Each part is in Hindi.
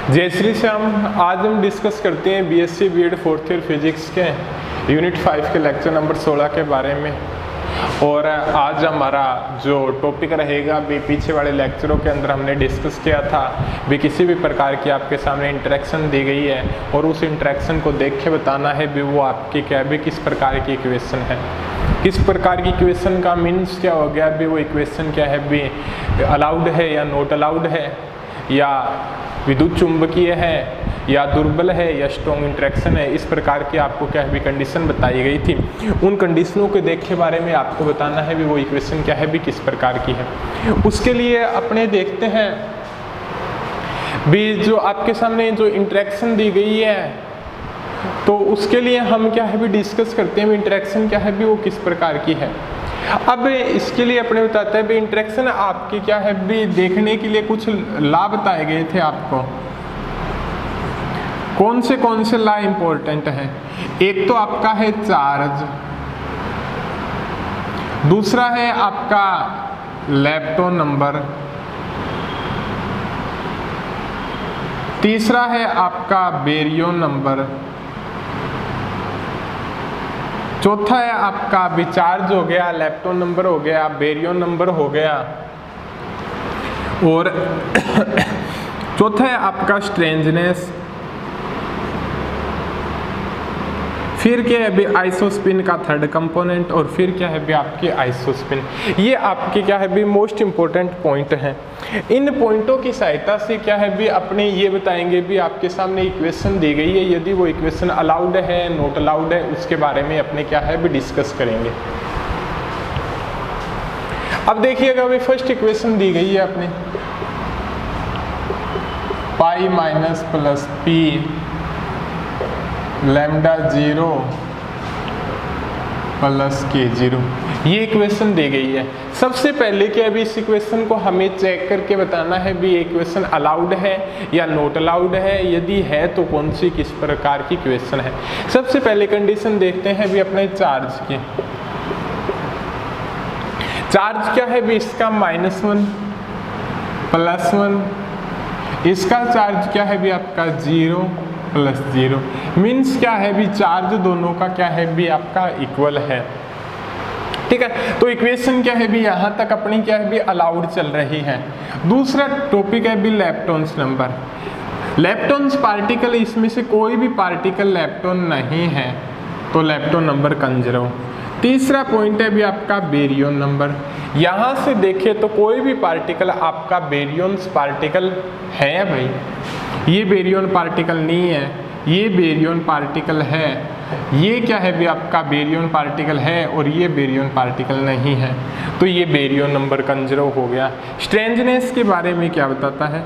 जय श्री श्याम। आज हम डिस्कस करते हैं BSc BEd fourth year physics के यूनिट 5 के लेक्चर नंबर 16 के बारे में। और आज हमारा जो टॉपिक रहेगा भी पीछे वाले लेक्चरों के अंदर हमने डिस्कस किया था भी किसी भी प्रकार की आपके सामने इंटरेक्शन दी गई है और उस इंटरेक्शन को देख के बताना है भी वो आपकी क्या भी किस प्रकार की इक्वेशन है, किस प्रकार की इक्वेशन का मीन्स क्या हो गया भी वो इक्वेशन क्या है भी अलाउड है या नॉट अलाउड है, या विद्युत चुंबकीय है या दुर्बल है या स्ट्रॉन्ग इंटरेक्शन है। इस प्रकार की आपको क्या है भी कंडीशन बताई गई थी। उन कंडीशनों के देखे बारे में आपको बताना है भी वो इक्वेशन क्या है भी किस प्रकार की है। उसके लिए अपने देखते हैं भी जो आपके सामने जो इंटरेक्शन दी गई है तो उसके लिए हम क्या है भी डिस्कस करते हैं इंटरेक्शन क्या है भी वो किस प्रकार की है। अब इसके लिए अपने बताते हैं भी इंटरेक्शन आपके क्या है भी देखने के लिए कुछ ला बताए गए थे आपको। कौन से ला इंपॉर्टेंट है? एक तो आपका है चार्ज, दूसरा है आपका लेप्टोन नंबर, तीसरा है आपका बेरियन नंबर, चौथा है आपका विचार्ज हो गया, लेप्टोन नंबर हो गया, बेरियन नंबर हो गया, और चौथा है आपका स्ट्रेंजनेस। फिर क्या है भी आइसोस्पिन का थर्ड कंपोनेंट, और फिर क्या है भी आपकी आइसोस्पिन। ये आपके क्या है भी मोस्ट इंपॉर्टेंट पॉइंट हैं। इन पॉइंटों की सहायता से क्या है भी अपने ये बताएंगे भी आपके सामने इक्वेशन दी गई है, यदि वो इक्वेशन अलाउड है नॉट अलाउड है उसके बारे में अपने क्या है भी डिस्कस करेंगे। अब देखिएगा भी फर्स्ट इक्वेशन दी गई है अपने pi minus plus P lambda 0 plus के 0, ये इक्वेशन दी गई है। सबसे पहले क्या है भी इस इक्वेशन को हमें चेक करके बताना है भी इक्वेशन अलाउड है या नॉट अलाउड है, यदि है तो कौन सी किस प्रकार की इक्वेशन है। सबसे पहले कंडीशन देखते हैं भी अपने चार्ज की। चार्ज क्या है भी इसका -1 +1, इसका चार्ज क्या है भी आपका 0 + 0, मीन्स क्या है भी चार्ज दोनों का क्या है भी आपका इक्वल है। ठीक है, तो इक्वेशन क्या है भी यहाँ तक अपनी क्या है भी अलाउड चल रही है। दूसरा टॉपिक है भी लेप्टॉन्स नंबर। लेप्टॉन्स पार्टिकल, इसमें से कोई भी पार्टिकल लेप्टॉन नहीं है तो लेप्टॉन नंबर कंजर्व। तीसरा पॉइंट है भी आपका बेरियन नंबर। यहाँ से देखे तो कोई भी पार्टिकल आपका बेरियंस पार्टिकल है भाई, ये बेरियन पार्टिकल नहीं है, ये बेरियन पार्टिकल है, ये क्या है भी आपका बेरियन पार्टिकल है और ये बेरियन पार्टिकल नहीं है, तो ये बेरियन नंबर कंजर्व हो गया। स्ट्रेंजनेस के बारे में क्या बताता है?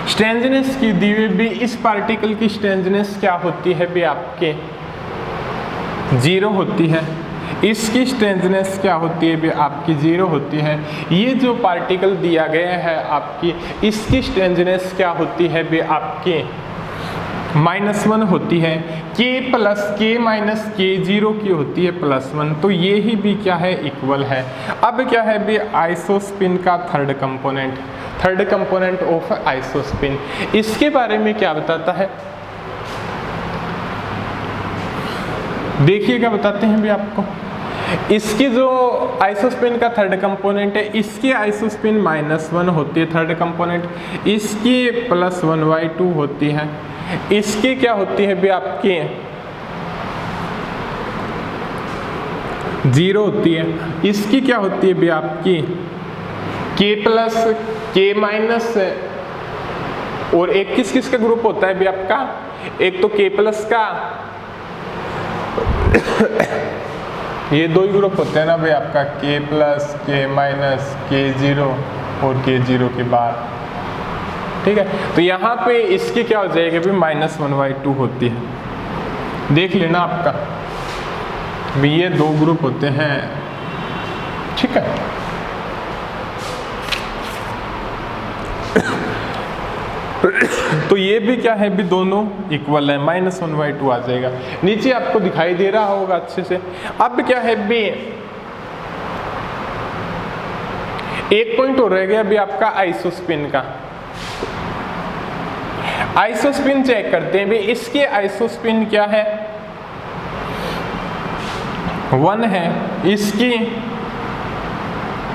स्ट्रेंजनेस की दी हुई भी इस पार्टिकल की स्ट्रेंजनेस क्या होती है भी आपके 0 होती है, इसकी स्ट्रेंजनेस क्या होती है भी आपकी 0 होती है। ये जो पार्टिकल दिया गया है आपकी, इसकी स्ट्रेंजनेस क्या होती है भी आपकी -1 होती है, k + k - k 0 की होती है +1, तो ये ही भी क्या है इक्वल है। अब क्या है भी आइसोस्पिन का थर्ड कंपोनेंट ऑफ आइसोस्पिन, इसके बारे में क्या बताता है देखिएगा, बताते हैं भी आपको। इसकी जो आइसोस्पिन का थर्ड कंपोनेंट है, इसकी आइसोस्पिन -1 होती है थर्ड कंपोनेंट, इसकी +1/2 होती है, इसकी क्या होती है भी आपकी 0 होती है, इसकी क्या होती है भी आपकी k + k-, और एक किस का ग्रुप होता है भी आपका, एक तो k+ का ये दो ही ग्रुप होते हैं ना भाई आपका, k + k - k 0 और k 0 के बाद। ठीक है, तो यहाँ पे इसकी क्या हो जाएगी भी -1/2 होती है। देख लेना आपका भी ये दो ग्रुप होते हैं। ठीक है, तो ये भी क्या है भी दोनों इक्वल है, -1/2 आ जाएगा। नीचे आपको दिखाई दे रहा होगा अच्छे से। अब क्या है भी एक पॉइंट हो रह गया अभी आपका आइसोस्पिन का। आइसोस्पिन चेक करते हैं भी, इसके आइसोस्पिन क्या है, 1 है, इसकी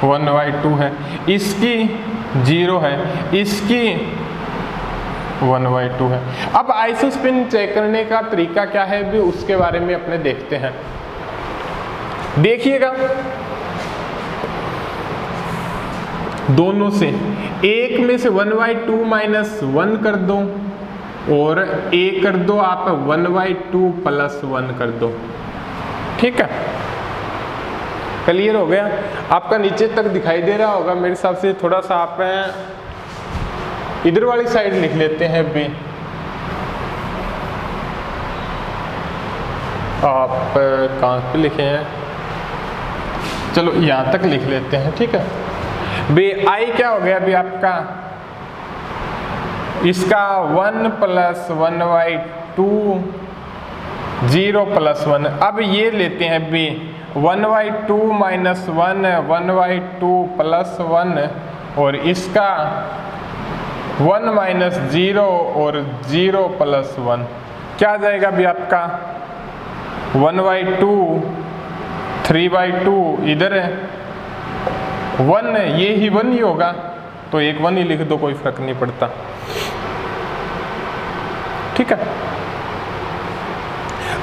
1/2 है, इसकी 0 है, इसकी 1/2 है। अब आइसोस्पिन चेक करने का तरीका क्या है भी उसके बारे में अपने देखते हैं। देखिएगा दोनों से, एक में से 1/2 माइनस 1 कर दो और एक कर दो आप 1/2 प्लस 1 कर दो। ठीक है, क्लियर हो गया? आपका नीचे तक दिखाई दे रहा होगा मेरे हिसाब से। थोड़ा सा आप इधर वाली साइड लिख लेते हैं बी, आप कहाँ पे लिखे हैं, चलो यहाँ तक लिख लेते हैं। ठीक है बी, आई क्या हो गया अभी आपका, इसका 1 प्लस 1/2 0 प्लस 1। अब ये लेते हैं बी 1/2 माइनस 1 1/2 प्लस 1 और इसका 1 माइनस 0 और 0 प्लस 1 क्या आ जाएगा अभी आपका 1/2 3/2 इधर है 1, ये ही 1 ही होगा तो एक 1 ही लिख दो, कोई फर्क नहीं पड़ता। ठीक है,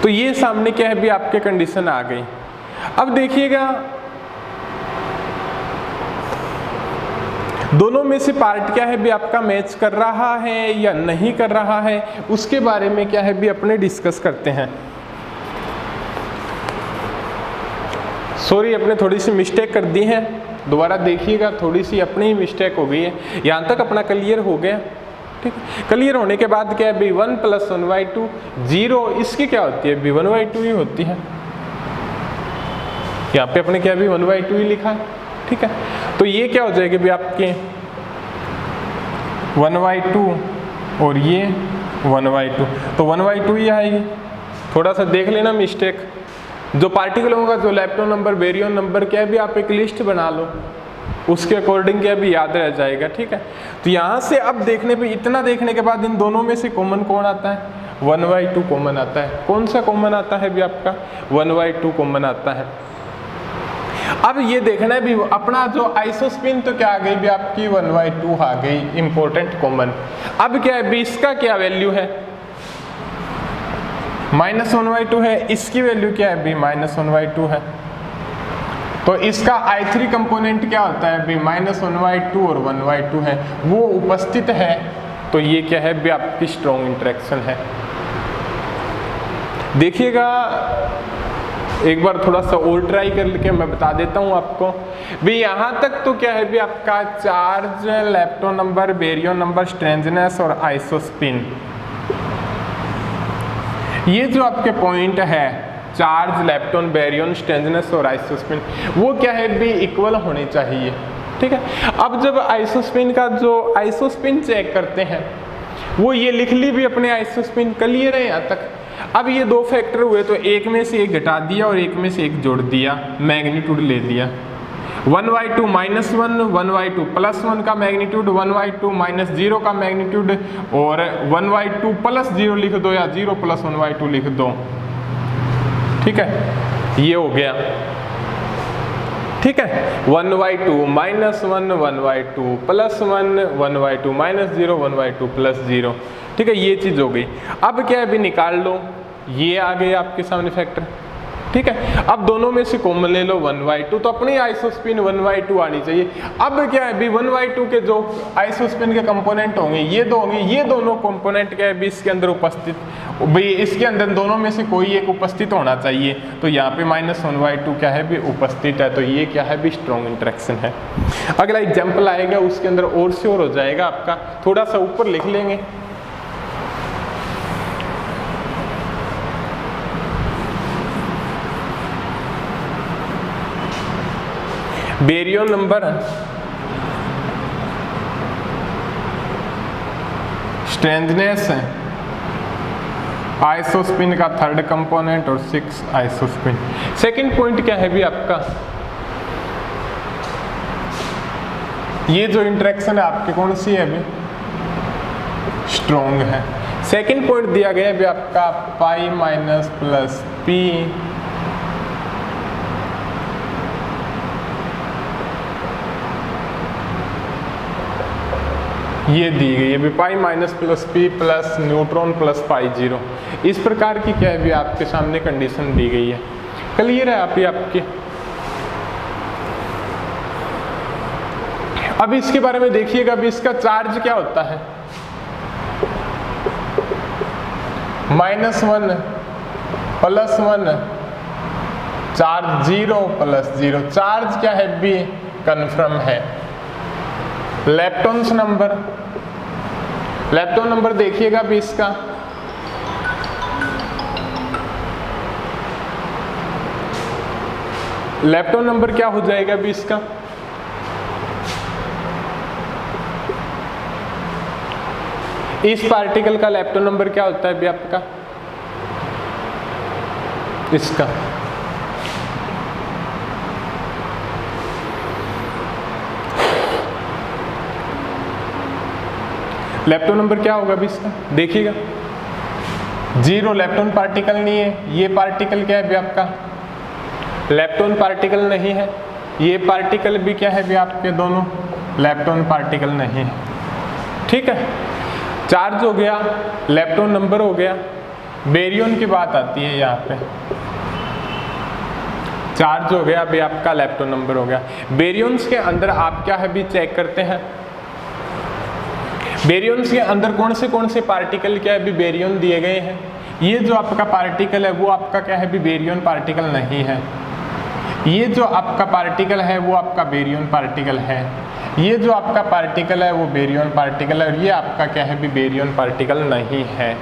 तो ये सामने क्या है भी आपके कंडीशन आ गई। अब देखिएगा दोनों में से पार्ट क्या है भी आपका मैच कर रहा है या नहीं कर रहा है, उसके बारे में क्या है भी अपने डिस्कस करते हैं। सॉरी, अपने थोड़ी सी मिस्टेक कर दी है, दोबारा देखिएगा, थोड़ी सी अपनी ही मिस्टेक हो गई है। यहाँ तक अपना क्लियर हो गया। ठीक है, क्लियर होने के बाद क्या है भी 1 प्लस 1/2 0, इसकी क्या होती है भी 1/2 ही होती है। यहाँ पे अपने क्या भी 1/2 ही लिखा है। ठीक है, तो ये क्या हो जाएगी भी आपके 1/2 और ये 1/2, तो 1/2 ही आएगी। थोड़ा सा देख लेना मिस्टेक, जो पार्टिकल होगा, जो लैप्टो नंबर, बेरियन नंबर क्या है भी आप एक लिस्ट बना लो, उसके अकॉर्डिंग क्या भी याद रह जाएगा। ठीक है, तो यहाँ से अब देखने पे, इतना देखने के बाद इन दोनों में से कॉमन कौन आता है, 1/2 कॉमन आता है। कौन सा कॉमन आता है भी आपका 1/2 कॉमन आता है। अब ये देखना है भी अपना जो आइसोस्पिन तो क्या आ गई भी आपकी 1/2 आ गई इंपॉर्टेंट कॉमन। अब क्या है भी इसका क्या वैल्यू है, -1/2 है, इसकी वैल्यू क्या है भी -1/2 है। तो इसका I3 कंपोनेंट क्या होता है भी -1/2 और 1/2 है, वो उपस्थित है। तो ये क्या है भी आपकी स्ट्रॉन्ग इंटरेक्शन है। देखिएगा एक बार थोड़ा सा और ट्राई करके मैं बता देता हूँ आपको भी। यहाँ तक तो क्या है भी आपका charge, lepton number, baryon number, strangeness और आइसोस्पिन, ये जो आपके पॉइंट है चार्ज, लैप्टोन, बेरियन, स्ट्रेंजनेस और आइसोस्पिन, वो क्या है भी इक्वल होनी चाहिए। ठीक है, अब जब आइसोस्पिन का जो आइसोस्पिन चेक करते हैं, वो ये लिख ली भी अपने आइसोस्पिन, क्लियर है यहाँ तक। अब ये दो फैक्टर हुए तो एक में से एक घटा दिया और एक में से एक जोड़ दिया, मैग्नीट्यूड ले लिया। 1/2 -1, 1/2 प्लस 1 का मैग्नीट्यूड, 1/2 -0 का मैग्नीट्यूड और 1/2 प्लस 0 लिख दो या 0 प्लस 1/2 लिख दो। ठीक है, ये हो गया। ठीक है, 1/2 -1, 1/2 प्लस 1, 1/2 -0, 1/2 प्लस 0। ठीक है, ये चीज़ हो गई। अब क्या है अभी निकाल लो, ये आ गए आपके सामने फैक्टर। ठीक है, अब दोनों में से कॉमन ले लो 1/2, तो अपनी आइसोस्पिन 1/2 आनी चाहिए। अब क्या है भी 1/2 के जो आइसोस्पिन के कंपोनेंट होंगे ये दो होंगे, ये दोनों कंपोनेंट क्या है भी इसके अंदर उपस्थित, भाई इसके अंदर दोनों में से कोई एक उपस्थित होना चाहिए। तो यहाँ पे -1/2 क्या है भी उपस्थित है, तो ये क्या है भी स्ट्रॉन्ग इंटरेक्शन है। अगला एग्जाम्पल आएगा उसके अंदर और श्योर हो जाएगा आपका, थोड़ा सा ऊपर लिख लेंगे। बेरियन नंबर, स्ट्रेंजनेस, आइसोस्पिन का थर्ड कंपोनेंट और 6 आइसोस्पिन। सेकंड पॉइंट क्या है भी आपका ये जो इंटरेक्शन है आपकी कौन सी है अभी, स्ट्रॉन्ग है। सेकंड पॉइंट दिया गया है अभी आपका पाई माइनस प्लस पी, ये दी गई है अभी pi minus plus P plus neutron plus pi zero. इस प्रकार की क्या है अभी आपके सामने कंडीशन दी गई है। क्लियर है आप ये आपके। अब इसके बारे में देखिएगा अभी इसका चार्ज क्या होता है, -1 +1 चार्ज 0 + 0, चार्ज क्या है बी कन्फर्म है। लेप्टॉन्स नंबर, लेप्टॉन नंबर देखिएगा अभी इसका लेप्टॉन नंबर क्या हो जाएगा अभी इसका, इस पार्टिकल का लेप्टॉन नंबर क्या होता है अभी आपका, इसका लेप्टॉन नंबर क्या होगा अभी इसका, देखिएगा 0 लेप्टॉन पार्टिकल नहीं है। ये पार्टिकल क्या है अभी आपका, लेप्टॉन पार्टिकल नहीं है। ये पार्टिकल भी क्या है अभी आपके, दोनों लेप्टॉन पार्टिकल नहीं है। ठीक है, चार्ज हो गया, लेप्टॉन नंबर हो गया। बेरियन की बात आती है यहाँ पे, चार्ज हो गया अभी आपका, लेप्टॉन नंबर हो गया। बेरियंस के अंदर आप क्या है अभी चेक करते हैं, बेरियंस के अंदर कौन से पार्टिकल क्या है अभी बेरियन दिए गए हैं। ये जो आपका पार्टिकल है वो आपका क्या है अभी बेरियन पार्टिकल नहीं है। ये जो आपका पार्टिकल है वो आपका बेरियन पार्टिकल है। ये जो आपका पार्टिकल है वो बेरियन पार्टिकल है, और ये आपका क्या है अभी बेरियन पार्टिकल नहीं है।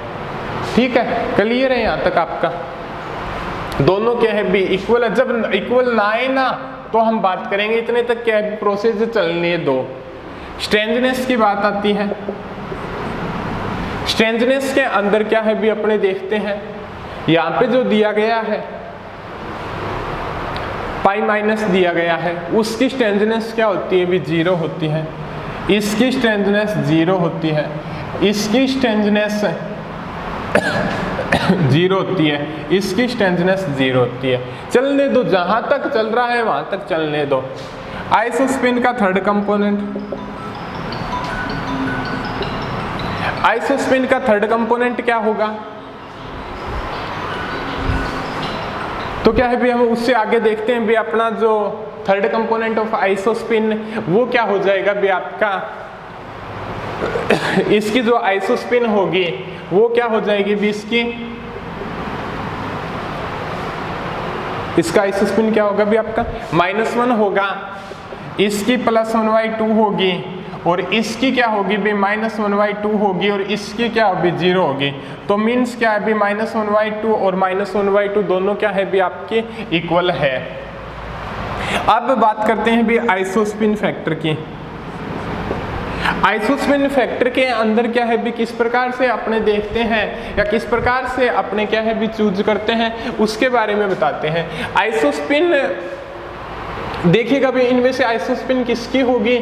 ठीक है, क्लियर है यहाँ तक आपका। दोनों क्या है भी इक्वल है। जब इक्वल ना आए ना तो हम बात करेंगे, इतने तक क्या है प्रोसेस चलने दो। स्ट्रेंजनेस की बात आती है, स्ट्रेंजनेस के अंदर क्या है भी अपने देखते हैं, यहाँ पे जो दिया गया है पाई माइनस दिया गया है, उसकी स्ट्रेंजनेस क्या होती है भी 0 होती है। इसकी स्ट्रेंजनेस 0 होती है, इसकी स्ट्रेंजनेस 0 होती है, इसकी स्ट्रेंजनेस 0 होती है। चलने दो, जहां तक चल रहा है वहां तक चलने दो। आइसोस्पिन का थर्ड कंपोनेंट, आइसोस्पिन का थर्ड कंपोनेंट क्या होगा, तो क्या है भी हम उससे आगे देखते हैं भी अपना जो थर्ड कंपोनेंट ऑफ आइसोस्पिन वो क्या हो जाएगा भी आपका, इसकी जो आइसोस्पिन होगी वो क्या हो जाएगी भी इसका आइसोस्पिन क्या होगा भी आपका -1 होगा, इसकी +1/2 होगी, और इसकी क्या होगी भी -1/2 होगी, और इसकी क्या होगी 0 होगी। तो मीन्स क्या है भी -1/2 और -1/2 दोनों क्या है भी आपके इक्वल है। अब बात करते हैं भी आइसोस्पिन फैक्टर की। आइसोस्पिन फैक्टर के अंदर क्या है भी किस प्रकार से अपने देखते हैं या किस प्रकार से अपने क्या है भी चूज करते हैं उसके बारे में बताते हैं। आइसोस्पिन देखिएगा भी इनमें से आइसोस्पिन किसकी होगी,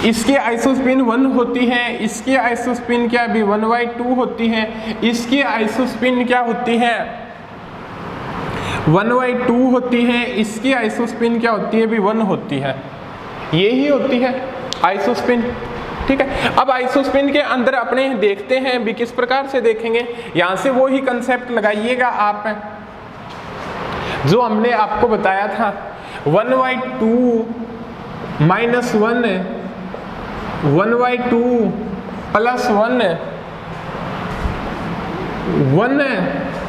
इसकी आइसोस्पिन 1 होती है, इसकी आइसोस्पिन क्या भी 1/2 होती है, इसकी आइसोस्पिन क्या होती है 1/2 होती है, इसकी आइसोस्पिन क्या होती है भी 1 होती है। यही होती है आइसोस्पिन। ठीक है, अब आइसोस्पिन के अंदर अपने देखते हैं भी किस प्रकार से देखेंगे, यहां से वो ही कंसेप्ट लगाइएगा आप जो हमने आपको बताया था 1/2 -1 1/2 +1 1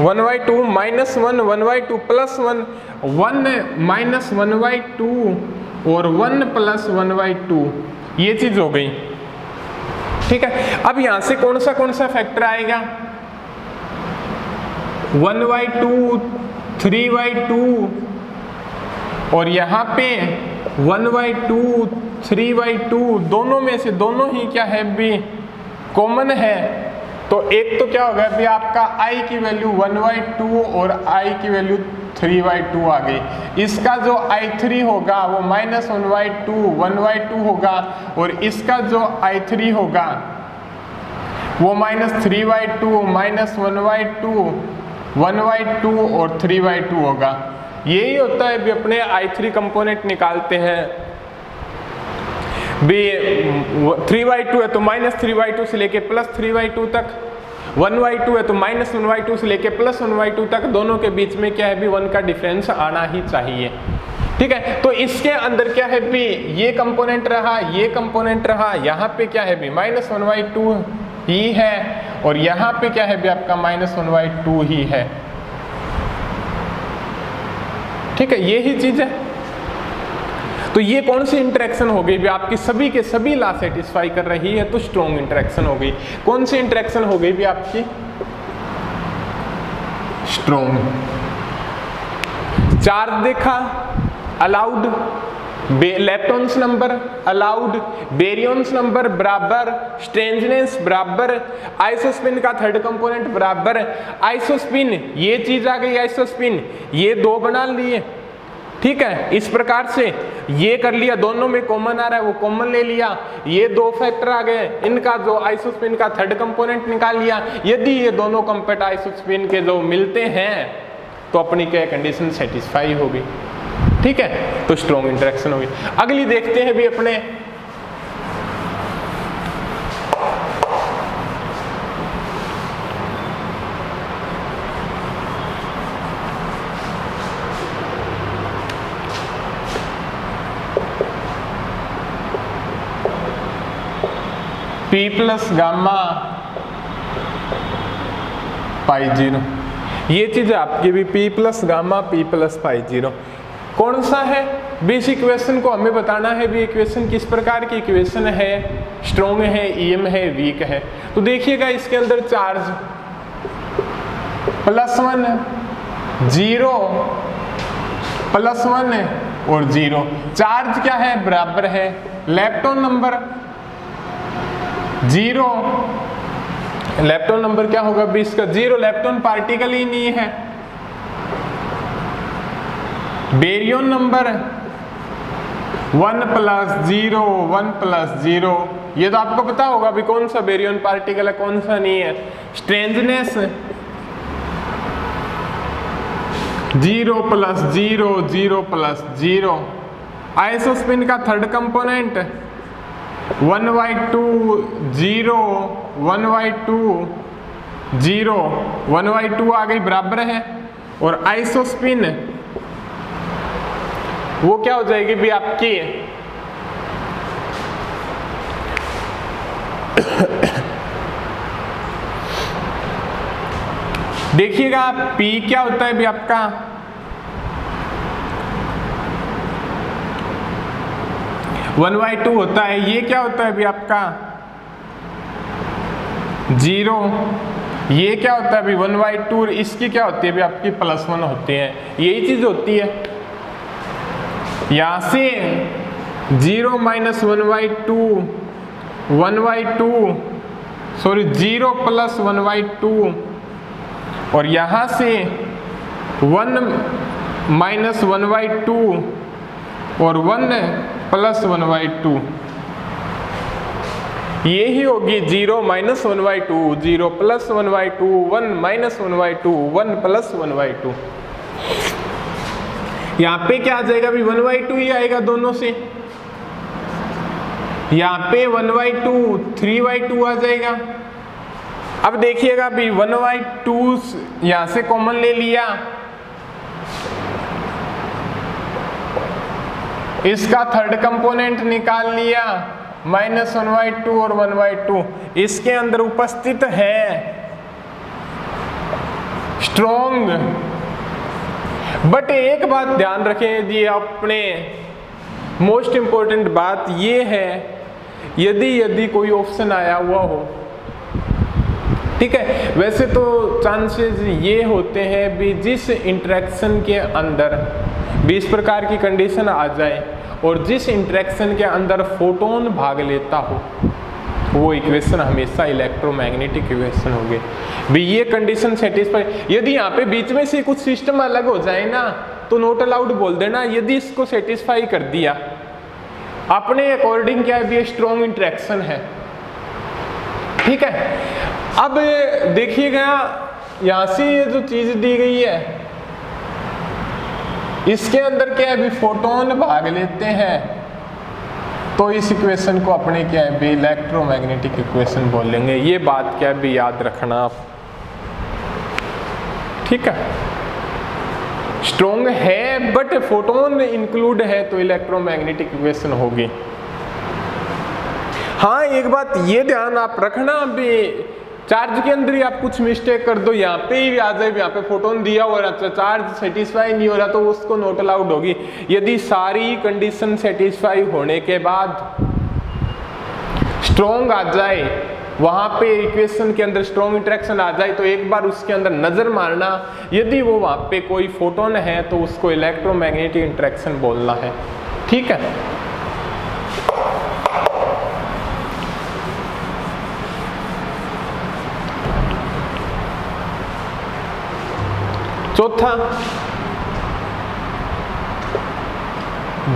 1/2 -1 1/2 +1 1 -1/2 और 1 + 1/2, ये चीज हो गई। ठीक है, अब यहां से कौन सा फैक्टर आएगा 1/2 3/2, और यहाँ पे 1/2 3/2 दोनों में से दोनों ही क्या है भी कॉमन है। तो एक तो क्या होगा भी आपका i की वैल्यू 1/2 और i की वैल्यू 3/2 आ गई। इसका जो I3 होगा वो -1/2 1/2 होगा, और इसका जो I3 होगा वो -3/2 -1/2 1/2 और 3/2 होगा। यही होता है भी अपने I3 कंपोनेंट निकालते हैं भी 3/2 है तो -3/2 से लेके +3/2 तक, 1/2 है तो -1/2 से लेके +1/2 तक, दोनों के बीच में क्या है भी 1 का डिफरेंस आना ही चाहिए। ठीक है, तो इसके अंदर क्या है भी ये कंपोनेंट रहा, ये कंपोनेंट रहा, यहाँ पे क्या है भी -1/2 ही है, और यहाँ पे क्या है भी आपका -1/2 ही है। ठीक है, ये ही चीज है। तो ये कौन सी इंटरेक्शन हो गई भी आपकी सभी के सभी लॉ सेटिस्फाई कर रही है, तो स्ट्रॉन्ग इंटरेक्शन हो गई। कौन सी इंटरेक्शन हो गई भी आपकी? स्ट्रॉन्ग। चार्ज देखा, allowed, leptons number allowed, baryons number बराबर, स्ट्रेंजनेस बराबर, आइसोस्पिन का थर्ड कंपोनेंट बराबर, आइसोस्पिन ये चीज आ गई, आइसोस्पिन ये 2 बना लिए। ठीक है, इस प्रकार से ये कर लिया, दोनों में कॉमन आ रहा है वो कॉमन ले लिया, ये 2 फैक्टर आ गए, इनका जो आइसोस्पिन का थर्ड कंपोनेंट निकाल लिया। यदि ये दोनों कंपोनेंट आइसोस्पिन के जो मिलते हैं तो अपनी क्या कंडीशन सेटिस्फाई होगी। ठीक है, तो स्ट्रॉन्ग इंटरेक्शन होगी। अगली देखते हैं भी अपने P + गामा π0, ये चीज आपकी भी P + गामा P + π0 कौन सा है? बेस इक्वेशन को हमें बताना है भी इक्वेशन किस प्रकार की इक्वेशन है, स्ट्रॉन्ग है, ईएम है, वीक है। तो देखिएगा इसके अंदर चार्ज +1 0 +1 और 0, चार्ज क्या है बराबर है, लेप्टॉन नंबर 0, लेप्टॉन नंबर क्या होगा भी इसका 0, लेप्टॉन पार्टिकल ही नहीं है। बेरियन नंबर 1 + 0 1 + 0, ये तो आपको पता होगा भी कौन सा बेरियन पार्टिकल है कौन सा नहीं है। स्ट्रेंजनेस 0 + 0 0 + 0, आइसोस्पिन का थर्ड कंपोनेंट 1/2 0 1/2 0 1/2 आ गई बराबर है, और आइसोस्पिन वो क्या हो जाएगी भी आपकी देखिएगा P क्या होता है भी आपका (1/2) होता है, ये क्या होता है भी आपका 0, ये क्या होता है भी 1/2, इसकी क्या होती है भी आपकी +1 होती है, यही चीज होती है। यहां से 0 - 1/2 1/2 सॉरी 0 + 1/2, और यहां से 1 - 1/2 और 1 + 1/2, ये ही होगी 0 - 1/2 0 + 1/2 1 - 1/2 1 + 1/2। यहाँ पे क्या आ जाएगा भी 1/2 ही आएगा दोनों से, यहाँ पे 1/2 3/2 आ जाएगा। अब देखिएगा भी 1/2 यहां से कॉमन ले लिया, इसका थर्ड कंपोनेंट निकाल लिया -1/2 और 1/2, इसके अंदर उपस्थित है स्ट्रॉन्ग। बट एक बात ध्यान रखें जी, अपने मोस्ट इंपॉर्टेंट बात ये है, यदि कोई ऑप्शन आया हुआ हो, ठीक है, वैसे तो चांसेस ये होते हैं भी जिस इंटरेक्शन के अंदर भी इस प्रकार की कंडीशन आ जाए और जिस इंटरेक्शन के अंदर फोटोन भाग लेता हो, वो इक्वेशन हमेशा इलेक्ट्रोमैग्नेटिक इक्वेशन होगी। भी ये कंडीशन सेटिस्फाई, यदि यहाँ पे बीच में से कुछ सिस्टम अलग हो जाए ना तो नॉट अलाउड बोल देना। यदि इसको सेटिस्फाई कर दिया अपने अकॉर्डिंग, क्या है भी स्ट्रॉन्ग इंटरेक्शन है, ठीक है। अब देखिएगा यहां से ये जो चीज दी गई है इसके अंदर क्या है भी फोटोन भाग लेते हैं, तो इस इक्वेशन को अपने क्या है भी इलेक्ट्रोमैग्नेटिक इक्वेशन बोलेंगे। ये बात क्या है भी याद रखना आप, ठीक है। स्ट्रॉन्ग है बट फोटोन इंक्लूड है तो इलेक्ट्रोमैग्नेटिक इक्वेशन होगी। हाँ एक बात ये ध्यान आप रखना, अभी चार्ज के अंदर ही आप कुछ मिस्टेक कर दो, यहाँ पे ही आ जाए, यहाँ पे फोटोन दिया हो रहा, चार्ज सेटिस्फाई नहीं हो रहा तो उसको नॉट अलाउड होगी। यदि सारी कंडीशन सेटिस्फाई होने के बाद स्ट्रॉन्ग आ जाए, वहां पे इक्वेशन के अंदर स्ट्रॉन्ग इंटरेक्शन आ जाए, तो एक बार उसके अंदर नजर मारना, यदि वो वहां पे कोई फोटोन है तो उसको इलेक्ट्रोमैग्नेटिक इंटरेक्शन बोलना है, ठीक है। चौथा,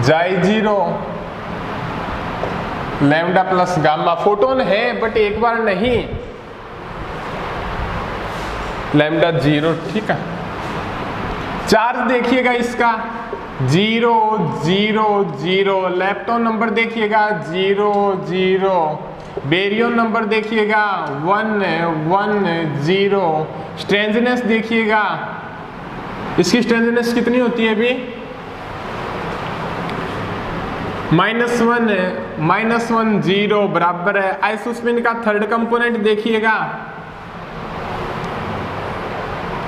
जाई zero lambda plus gamma, photon है बट एक बार नहीं, लैम्डा जीरो, ठीक है। चार्ज देखिएगा इसका 0 0 0, लेप्टॉन नंबर देखिएगा 0 0, बेरियम नंबर देखिएगा 1 1 0, स्ट्रेंजनेस देखिएगा, इसकी स्ट्रेंजनेस कितनी होती है अभी -1 0 बराबर है। आइसोस्पिन का थर्ड कंपोनेंट देखिएगा,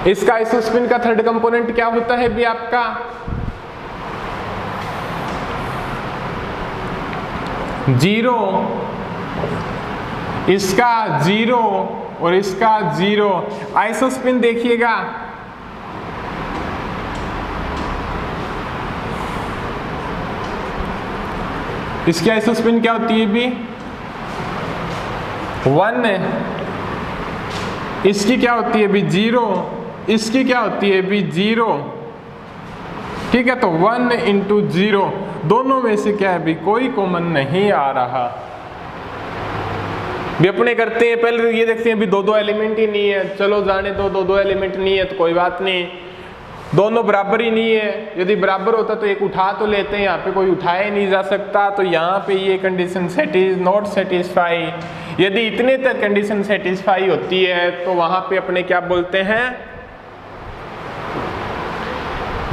इसका आइसोस्पिन का थर्ड कंपोनेंट क्या होता है भी आपका जीरो, इसका 0 और इसका 0। आइसोस्पिन देखिएगा इसकी आइसोस्पिन क्या होती है भी 1, इसकी क्या होती है भी 0, इसकी क्या होती है भी 0, ठीक है। तो 1 × 0, दोनों में से क्या है भी कोई कॉमन नहीं आ रहा। भी अपने करते हैं पहले ये देखते हैं भी दो एलिमेंट ही नहीं है, चलो जाने दो एलिमेंट नहीं है तो कोई बात नहीं, दोनों बराबर ही नहीं है। यदि बराबर होता तो एक उठा तो लेते हैं, यहाँ पे कोई उठाया नहीं जा सकता, तो यहाँ पे ये कंडीशन नॉट सेटिस्फाई। यदि इतने तक कंडीशन सेटिस्फाई होती है तो वहां पे अपने क्या बोलते हैं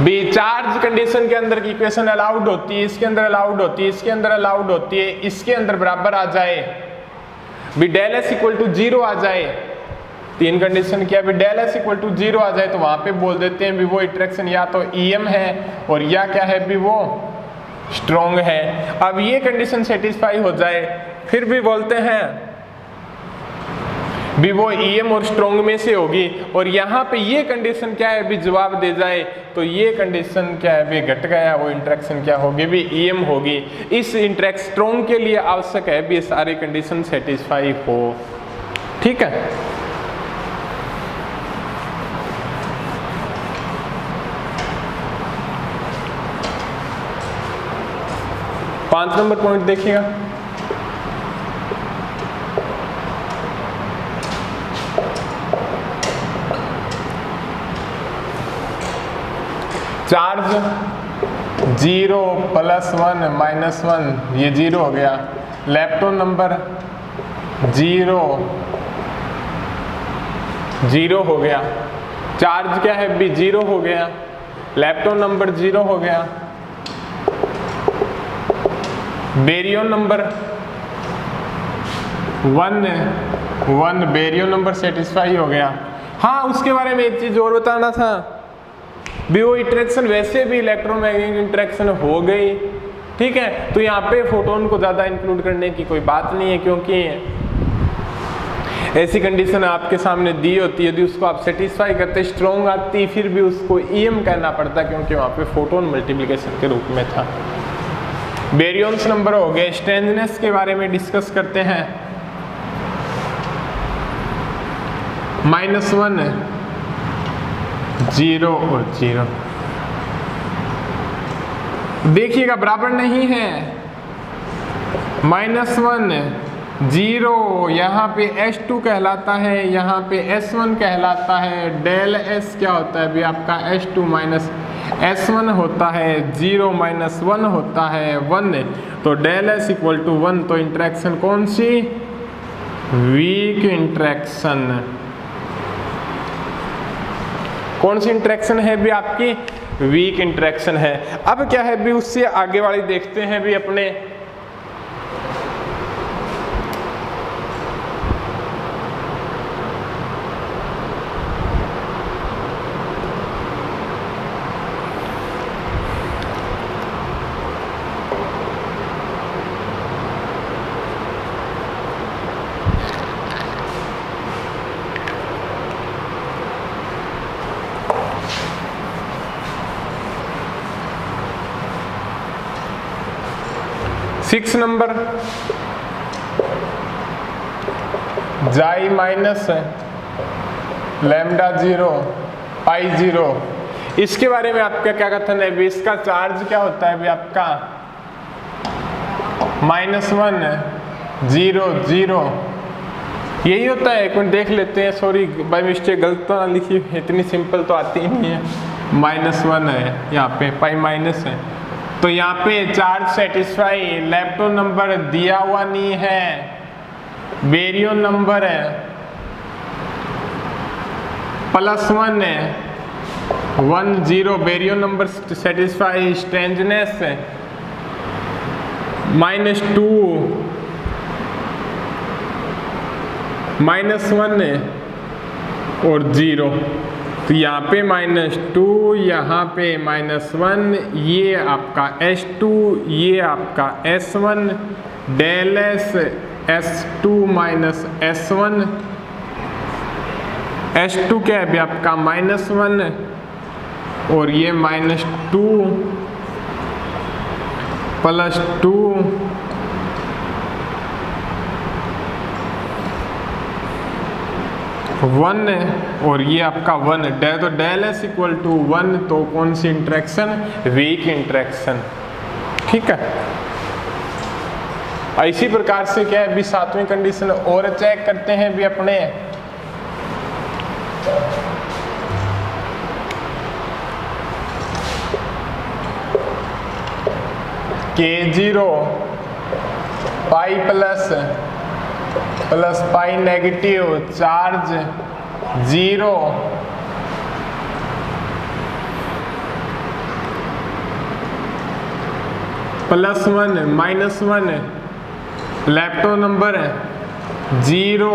भी चार्ज कंडीशन के अंदर की इक्वेशन अलाउड होती है, इसके अंदर अलाउड होती है, इसके अंदर अलाउड होती है, इसके अंदर बराबर आ जाए भी डेल एस इक्वल टू 0 आ जाए, तीन कंडीशन क्या है डेल एस इक्वल टू 0 आ जाए, तो वहां पे बोल देते हैं भी वो इंटरेक्शन या तो ईएम है और या क्या है भी वो स्ट्रॉन्ग है। अब ये कंडीशन सेटिस्फाई हो जाए फिर भी बोलते हैं भी वो ईएम और स्ट्रॉन्ग में से होगी, और यहाँ पे ये कंडीशन क्या है भी जवाब दे जाए तो ये कंडीशन क्या है भी घट गया, वो इंटरेक्शन क्या होगी भी ईएम होगी। इस इंटरेक्शन स्ट्रॉन्ग के लिए आवश्यक है भी सारी कंडीशन सेटिस्फाई हो, ठीक है। पांच नंबर पॉइंट देखिएगा, चार्ज 0 +1 -1 ये 0 हो गया, लेप्टॉन नंबर 0 0 हो गया, चार्ज क्या है भी 0 हो गया, लेप्टॉन नंबर 0 हो गया, barium number 1 barium number satisfy हो गया। हाँ उसके बारे में एक चीज और बताना था भी वो इंटरेक्शन वैसे भी इलेक्ट्रोमैग्नेटिक इंटरेक्शन हो गई, ठीक है। तो यहाँ पे फोटोन को ज्यादा इंक्लूड करने की कोई बात नहीं है, क्योंकि ऐसी कंडीशन आपके सामने दी होती है, यदि उसको आप सेटिस्फाई करते स्ट्रॉन्ग आती फिर भी उसको ईएम कहना पड़ता, क्योंकि वहाँ पे फोटोन मल्टीप्लिकेशन के रूप में था। बेरियम्स नंबर हो गए। स्ट्रेंजनेस के बारे में डिस्कस करते हैं। -1 0 और 0। देखिएगा बराबर नहीं है, -1 0 यहाँ पे S2 कहलाता है, यहाँ पे S1 कहलाता है। डेल S क्या होता है अभी आपका S2 माइनस S1 होता है, 0 माइनस 1 होता है 1, तो डेल S इक्वल टू 1। तो इंटरेक्शन कौन सी? Weak interaction. कौन सी इंटरेक्शन है भी आपकी? वीक इंटरेक्शन है। अब क्या है भी उससे आगे वाली देखते हैं भी अपने। सिक्स नंबर जाई माइनस लैम्डा 0 पाई 0, इसके बारे में आपका क्या कथन है भी? इसका चार्ज क्या होता है भी आपका? -1 0 0, यही होता है। एक मिनट देख लेते हैं, सॉरी बाय मिस्टेक गलत तो ना लिखी, इतनी सिंपल तो आती ही नहीं है। -1 है यहाँ पे, पाई माइनस है, तो यहाँ पे चार्ज सेटिस्फाई, लेप्टोन नंबर दिया हुआ नहीं है, बेरियन नंबर है, +1 है, 1 0 बेरियन नंबर सेटिस्फाई, स्ट्रेंजनेस है -2 -1 है और 0, तो यहाँ पे -2, यहाँ पे -1, ये आपका S2, ये आपका S1, del S S2 minus S1, S2 क्या है भी आपका -1 और ये -2 +2 1 और ये आपका 1, तो डेल S इक्वल टू 1, तो कौन सी इंटरेक्शन? Weak interaction. ठीक है, इसी प्रकार से क्या है भी सातवीं कंडीशन और चेक करते हैं भी अपने। K0 pi plus pi negative, charge 0 +1 -1, lepton number 0,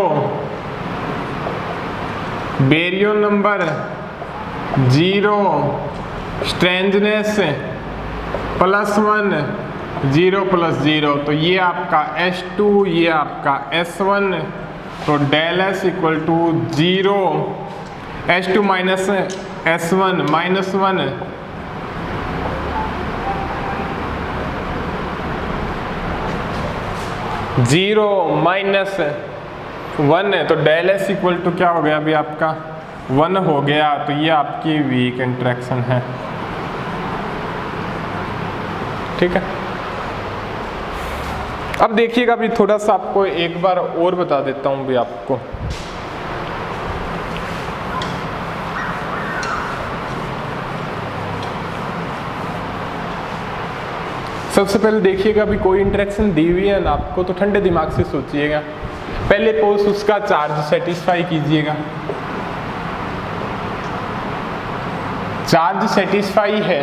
baryon number 0, strangeness +1 0 + 0, तो ये आपका S2, ये आपका S1, तो del S equal to 0, S2 minus S1 -1, -1 है, तो डेल S इक्वल टू क्या हो गया अभी आपका 1 हो गया, तो ये आपकी वीक इंटरेक्शन है। ठीक है, अब देखिएगा अभी थोड़ा सा आपको एक बार और बता देता हूं भी आपको। सबसे पहले देखिएगा अभी कोई इंटरेक्शन दी हुई है ना आपको, तो ठंडे दिमाग से सोचिएगा। पहले पोस्ट उसका चार्ज सेटिस्फाई कीजिएगा। चार्ज सेटिस्फाई है,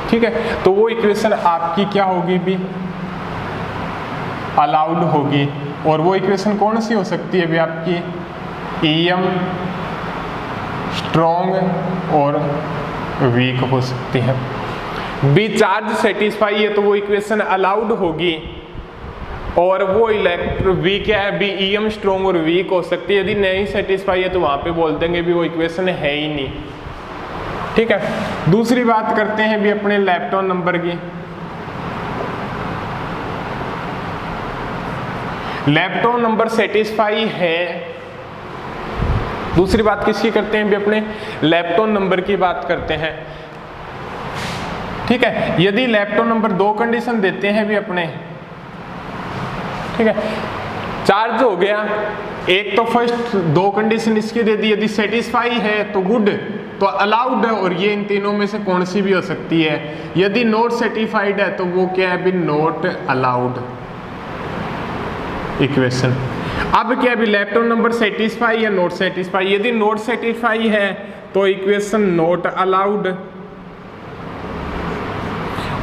ठीक है, तो वो इक्वेशन आपकी क्या होगी भी? अलाउड होगी। और वो इक्वेशन कौन सी हो सकती है भी आपकी? EM स्ट्रॉन्ग और वीक हो सकती है। बी चार्ज सेटिस्फाई है तो वो इक्वेशन अलाउड होगी, और वो वी क्या है भी? EM स्ट्रॉन्ग और वीक हो सकती है। यदि नहीं सेटिस्फाई है तो वहां पे बोल देंगे भी वो इक्वेशन है ही नहीं। ठीक है, दूसरी बात करते हैं भी अपने लेप्टोन नंबर की। लेप्टोन नंबर सेटिस्फाई है दूसरी बात किसकी करते हैं भी, अपने लेप्टोन नंबर की बात करते हैं। ठीक है, यदि लेप्टोन नंबर 2 कंडीशन देते हैं भी अपने, ठीक है, चार्ज हो गया, एक तो फर्स्ट 2 कंडीशन इसकी दे दी, यदि सेटिस्फाई है तो गुड, तो अलाउड है, और ये इन तीनों में से कौन सी भी हो सकती है। यदि नॉट सेटिस्फाइड है तो वो क्या है भी, नॉट अलाउड इक्वेशन। अब क्या है भी, लेप्टोन नंबर सेटिस्फाई या नॉट सेटिस्फाई, यदि नॉट सेटिस्फाई है तो इक्वेशन नॉट अलाउड,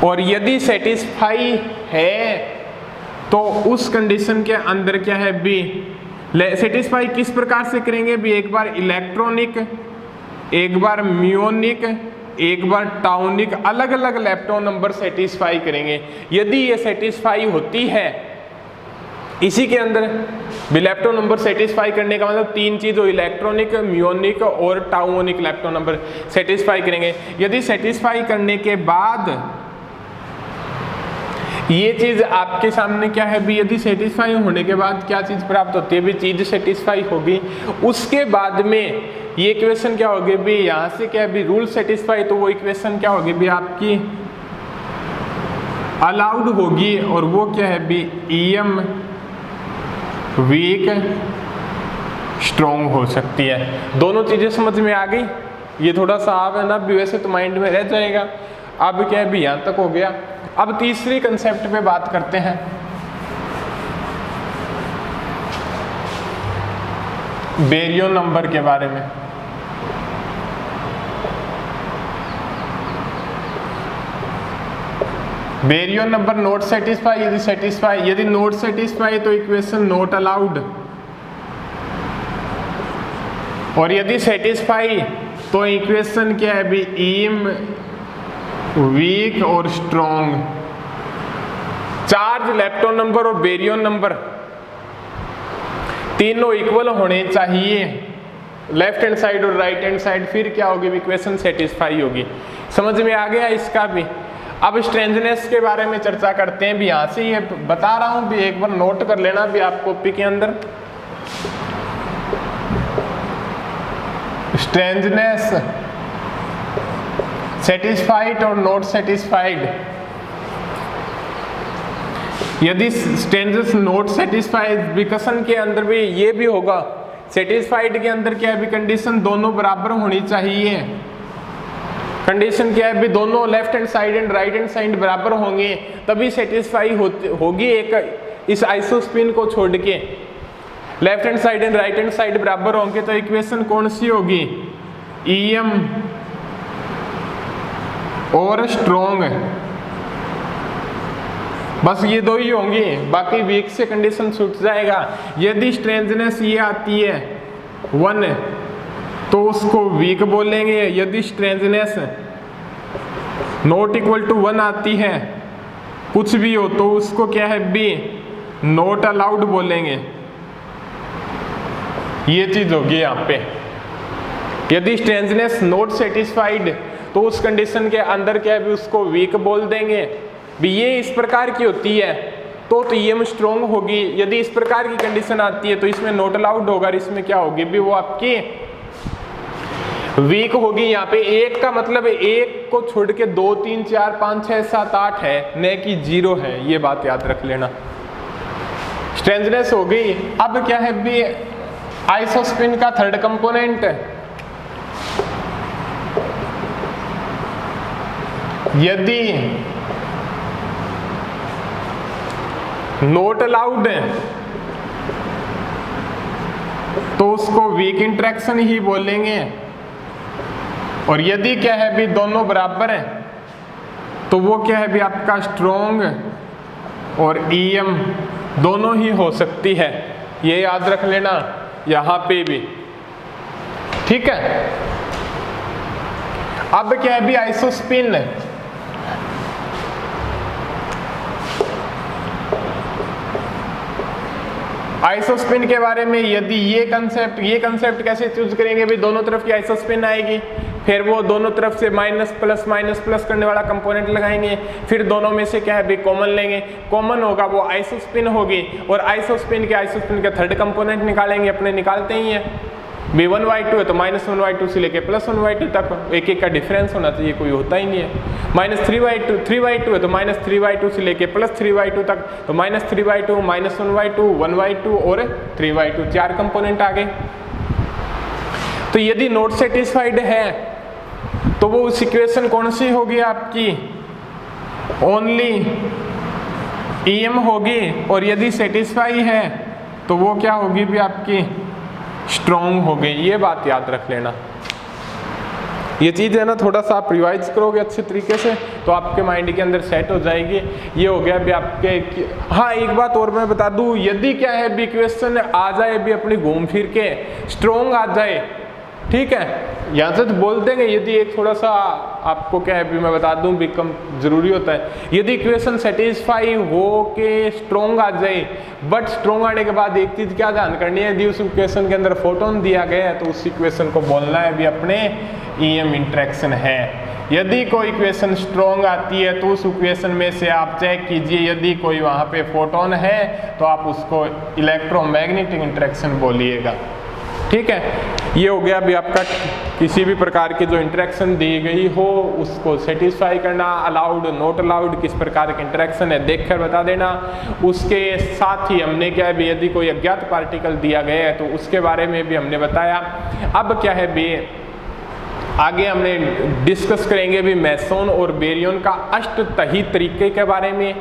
और यदि सेटिस्फाई है तो उस कंडीशन के अंदर क्या है भी, सेटिस्फाई किस प्रकार से करेंगे भी, एक बार इलेक्ट्रॉनिक, एक बार म्यूनिक, एक बार टाउनिक, अलग अलग लेप्टोन नंबर सेटिस्फाई करेंगे। यदि ये सेटिस्फाई होती है इसी के अंदर भी, लेप्टोन नंबर सेटिस्फाई करने का मतलब 3 चीज हो, इलेक्ट्रॉनिक, म्यूनिक और टाउनिक लेप्टोन नंबर सेटिस्फाई करेंगे। यदि सेटिस्फाई करने के बाद ये चीज आपके सामने क्या है भी, यदि सेटिस्फाई होने के बाद क्या चीज प्राप्त होती है भी, चीज सेटिस्फाई होगी, उसके बाद में ये इक्वेशन क्या होगी भी, यहाँ से क्या है भी, रूल सेटिस्फाई, तो वो इक्वेशन क्या होगी भी आपकी अलाउड होगी, और वो क्या है भी, ईएम वीक स्ट्रॉन्ग हो सकती है। दोनों चीजें समझ में आ गई, ये थोड़ा सा आप है ना भी, वैसे तो माइंड में रह जाएगा। अब क्या है भी, यहाँ तक हो गया। अब तीसरी कंसेप्ट पे बात करते हैं, बेरियन नंबर के बारे में। बेरियन नंबर नॉट सेटिस्फाई, यदि सेटिस्फाई, यदि नॉट सेटिस्फाई तो इक्वेशन नॉट अलाउड, और यदि सेटिस्फाई तो इक्वेशन क्या है भी, ईम वीक और स्ट्रॉन्ग। चार्ज, लेप्टोन नंबर और बेरियन नंबर तीनों इक्वल होने चाहिए, लेफ्ट हैंड साइड और राइट हैंड साइड, फिर क्या होगी, इक्वेशन सेटिस्फाई होगी। समझ में आ गया इसका भी। अब स्ट्रेंजनेस के बारे में चर्चा करते हैं भी, यहां से ये बता रहा हूं भी, एक बार नोट कर लेना भी आप कॉपी के अंदर। स्ट्रेंजनेस, सेटिस्फाइड और नॉट सेटिस्फाइड। यदि स्ट्रेंजनेस नॉट सेटिस्फाइड, विकसन के अंदर भी ये भी होगा, सेटिस्फाइड के अंदर क्या है भी, कंडीशन दोनों बराबर होनी चाहिए। कंडीशन क्या है भी, दोनों left hand side and right hand side बराबर होंगे, तभी सेटिस्फाई होगी। एक इस आइसोस्पिन को छोड़ के left hand side and right hand side बराबर होंगे, तो इक्वेशन कौन सी होगी, ईएम और स्ट्रॉन्ग। बस ये दो ही होंगी, बाकी वीक से कंडीशन छूट जाएगा। यदि स्ट्रेंजनेस ये आती है 1 तो उसको वीक बोलेंगे, यदि स्ट्रेंजनेस नॉट इक्वल टू 1 आती है, कुछ भी हो, तो उसको क्या है बी, नॉट अलाउड बोलेंगे। ये चीज होगी यहाँ पे। यदि स्ट्रेंजनेस नॉट सेटिस्फाइड तो उस कंडीशन के अंदर क्या है भी, उसको वीक बोल देंगे भी। ये इस प्रकार की होती है तो ईएम स्ट्रॉन्ग होगी। यदि इस प्रकार की कंडीशन आती है तो इसमें नॉट अलाउड होगा, और इसमें क्या होगी भी, वो आपकी वीक होगी। यहाँ पे एक का मतलब एक को छोड़ के 2 3 4 5 6 7 8 है, न कि 0 है, ये बात याद रख लेना। स्ट्रेंजनेस हो गई। अब क्या है भी, आइसोस्पिन का थर्ड कंपोनेंट, यदि नॉट अलाउड है तो उसको वीक इंटरेक्शन ही बोलेंगे, और यदि क्या है भी दोनों बराबर है तो वो क्या है भी आपका स्ट्रॉन्ग और ईएम दोनों ही हो सकती है। ये याद रख लेना यहां पे भी, ठीक है। अब क्या है भी, आइसोस्पिन, आइसोस्पिन के बारे में यदि ये कंसेप्ट कैसे चूज करेंगे भी, दोनों तरफ की आइसोस्पिन आएगी, फिर वो दोनों तरफ से माइनस प्लस करने वाला कंपोनेंट लगाएंगे, फिर दोनों में से क्या है भी कॉमन लेंगे, कॉमन होगा वो आइसोस्पिन होगी, और आइसोस्पिन के थर्ड कंपोनेंट निकालेंगे, अपने निकालते ही हैं। बी 1/2 है तो -1/2 से लेके +1/2 तक एक एक का डिफरेंस होना चाहिए, कोई होता ही नहीं है। -3/2 3/2 है तो -3/2 से लेके +3/2 तक, तो -3/2 -1/2 1/2 और 3/2 4 कंपोनेंट आ गए। तो यदि नॉट सेटिस्फाइड है तो वो उस इक्वेशन कौन सी होगी आपकी, ओनली EM होगी, और यदि सेटिस्फाई है तो वो क्या होगी भी आपकी स्ट्रॉन्ग हो गई। ये बात याद रख लेना, ये चीज़ है ना, थोड़ा सा आप रिवाइज करोगे अच्छे तरीके से तो आपके माइंड के अंदर सेट हो जाएगी। ये हो गया भी आपके। हाँ, एक बात और मैं बता दूं, यदि क्या है भी क्वेश्चन आ जाए भी अपनी घूम फिर के स्ट्रॉन्ग आ जाए, ठीक है, यहाँ से तो बोल देंगे, यदि एक थोड़ा सा आपको क्या है भी मैं बता दूं भी कम जरूरी होता है, यदि इक्वेशन सेटिस्फाई हो के स्ट्रॉन्ग आ जाए, बट स्ट्रॉन्ग आने के बाद एक चीज क्या ध्यान करनी है, यदि उस इक्वेशन के अंदर फोटोन दिया गया है तो उस इक्वेशन को बोलना है भी अपने EM इंटरेक्शन है। यदि कोई इक्वेशन स्ट्रॉन्ग आती है तो उस इक्वेशन में से आप चेक कीजिए, यदि कोई वहाँ पे फोटोन है तो आप उसको इलेक्ट्रोमैग्नेटिक इंटरेक्शन बोलिएगा, ठीक है। ये हो गया अभी आपका किसी भी प्रकार की जो इंटरेक्शन दी गई हो उसको सेटिस्फाई करना, अलाउड नॉट अलाउड किस प्रकार की इंटरेक्शन है देखकर बता देना। उसके साथ ही हमने क्या है भी यदि कोई अज्ञात पार्टिकल दिया गया है तो उसके बारे में भी हमने बताया। अब क्या है भी आगे हमने डिस्कस करेंगे भी मेसोन और बेरियन का अष्टतही तरीके के बारे में,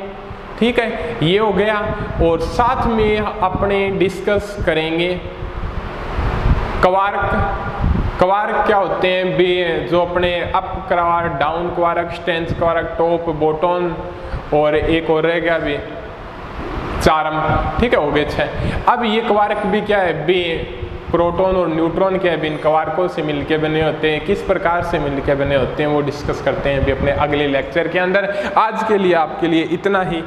ठीक है, ये हो गया। और साथ में अपने डिस्कस करेंगे क्वार्क क्या होते हैं भी, जो अपने up quark, down quark, strength quark, top, bottom, और एक और रह गया भी चारम, ठीक है, हो गए 6। अब ये क्वार्क भी क्या है भी, प्रोटॉन और न्यूट्रॉन क्या है भी इन क्वार्कों से मिलके बने होते हैं, किस प्रकार से मिलके बने होते हैं वो डिस्कस करते हैं भी अपने अगले लेक्चर के अंदर। आज के लिए आपके लिए इतना ही।